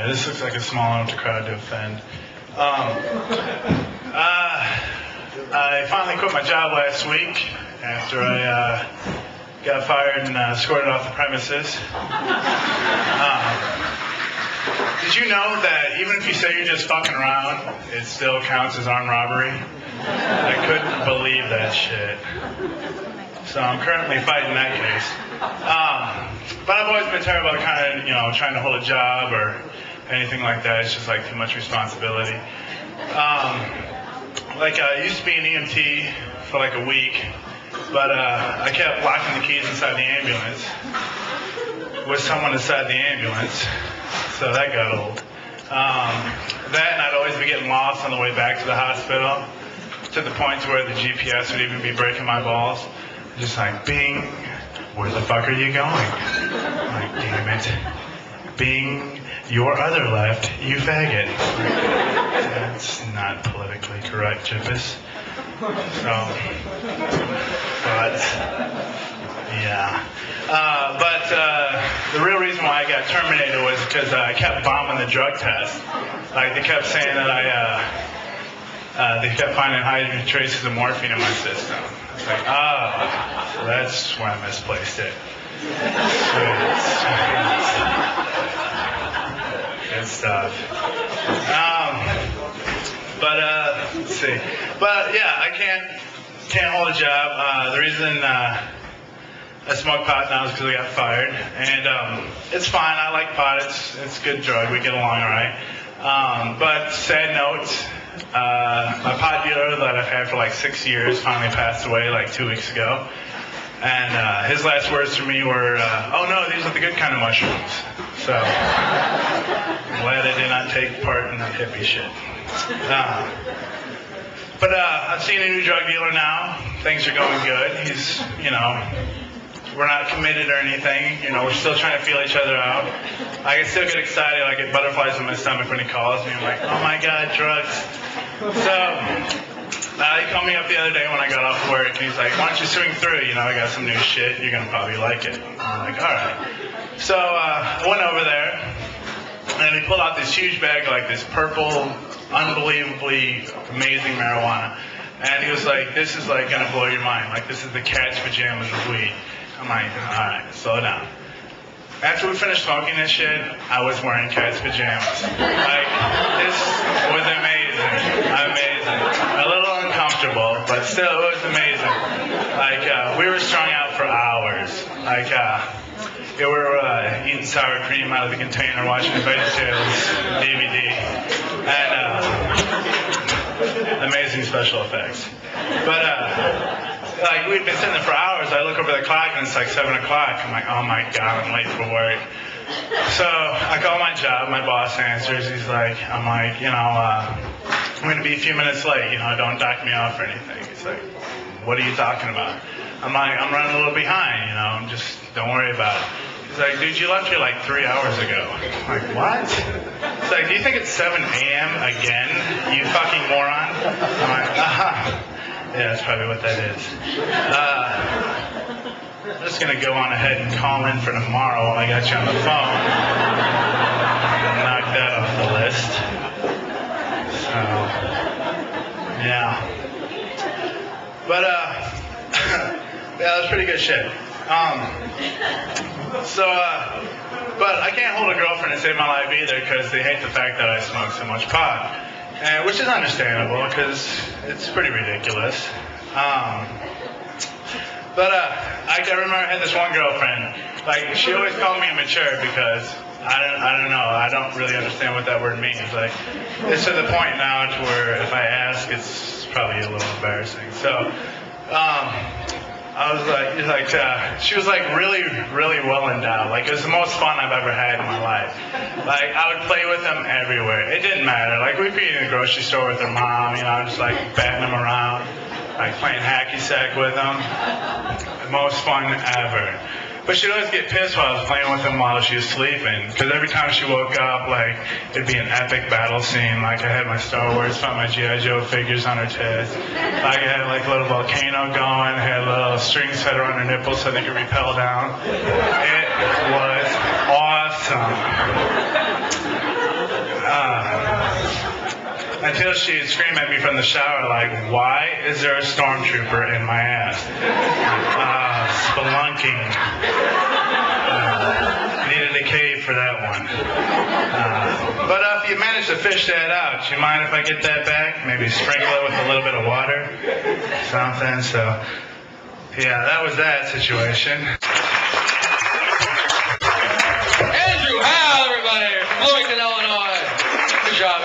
this looks like a small enough crowd to offend. I finally quit my job last week after I got fired and escorted off the premises. Did you know that even if you say you're just fucking around, it still counts as armed robbery? I couldn't believe that shit. So I'm currently fighting that case. But I've always been terrible at kind of, trying to hold a job or anything like that. It's just like too much responsibility. I used to be an EMT for like a week, but I kept locking the keys inside the ambulance with someone inside the ambulance, so that got old. That and I'd always be getting lost on the way back to the hospital, to the point to where the GPS would even be breaking my balls. Just like, Bing, where the fuck are you going? I'm like, damn it. Bing, your other left, you faggot. That's not politically correct, Chippus. So, but, yeah. The real reason why I got terminated was because I kept bombing the drug test. Like, they kept saying that they kept finding high traces of morphine in my system. It's like, so that's where I misplaced it. Good stuff. Let's see. But yeah, I can't hold a job. The reason I smoke pot now is because I got fired, and it's fine. I like pot. It's a good drug. We get along all right. But sad note, my pot dealer that I've had for like 6 years finally passed away like 2 weeks ago. And his last words to me were, oh no, these are the good kind of mushrooms. So, I'm glad I did not take part in that hippie shit. But I've seen a new drug dealer now. Things are going good. He's, we're not committed or anything. We're still trying to feel each other out. I can still get excited. I get butterflies in my stomach when he calls me. I'm like, oh my God, drugs. So, he called me up the other day when I got off work, and he's like, why don't you swing through? I got some new shit. You're going to probably like it. I'm like, all right. So I went over there, and he pulled out this huge bag of like this purple, unbelievably amazing marijuana. And he was like, this is like going to blow your mind. Like, this is the cat's pajamas of weed. I'm like, all right, slow down. After we finished smoking this shit, I was wearing cat's pajamas. Like, this was amazing. Amazing. A little uncomfortable, but still, it was amazing. Like, we were strung out for hours. Like, we were eating sour cream out of the container, watching VeggieTales DVD, and amazing special effects. But, we'd been sitting there for hours. I look over the clock and it's like 7 o'clock. I'm like, oh my God, I'm late for work. So I call my job. My boss answers. He's like, I'm like, I'm going to be a few minutes late. Don't dock me off or anything. He's like, what are you talking about? I'm like, I'm running a little behind. Just don't worry about it. He's like, dude, you left here like 3 hours ago. I'm like, what? He's like, do you think it's 7 a.m. again, you fucking moron? I'm like, yeah, that's probably what that is. I'm just going to go on ahead and call in for tomorrow while I got you on the phone. Knock that off the list. So, yeah. But, yeah, that was pretty good shit. But I can't hold a girlfriend and save my life either because they hate the fact that I smoke so much pot. Which is understandable because it's pretty ridiculous. But I remember I had this one girlfriend. Like, she always called me immature because I don't know. I don't really understand what that word means. Like, it's to the point now to where if I ask, it's probably a little embarrassing. So, I was like, she was like really, really well endowed. Like, it was the most fun I've ever had in my life. Like, I would play with them everywhere. It didn't matter. Like, we'd be in the grocery store with her mom, just like batting them around, like playing hacky sack with them. The most fun ever. But she'd always get pissed while I was playing with them while she was sleeping. Because every time she woke up, like, it'd be an epic battle scene. Like, I had my Star Wars, found my G.I. Joe figures on her chest. Like, I had, like, a little volcano going. Had little strings set around her nipples so they could rappel down. It was awesome. until she'd scream at me from the shower like, "Why is there a stormtrooper in my ass?" Spelunking. Needed a cave for that one. But if you manage to fish that out, you mind if I get that back? Maybe sprinkle it with a little bit of water? Something, so... Yeah, that was that situation. Andrew Howell, everybody, from Bloomington, Illinois. Good job,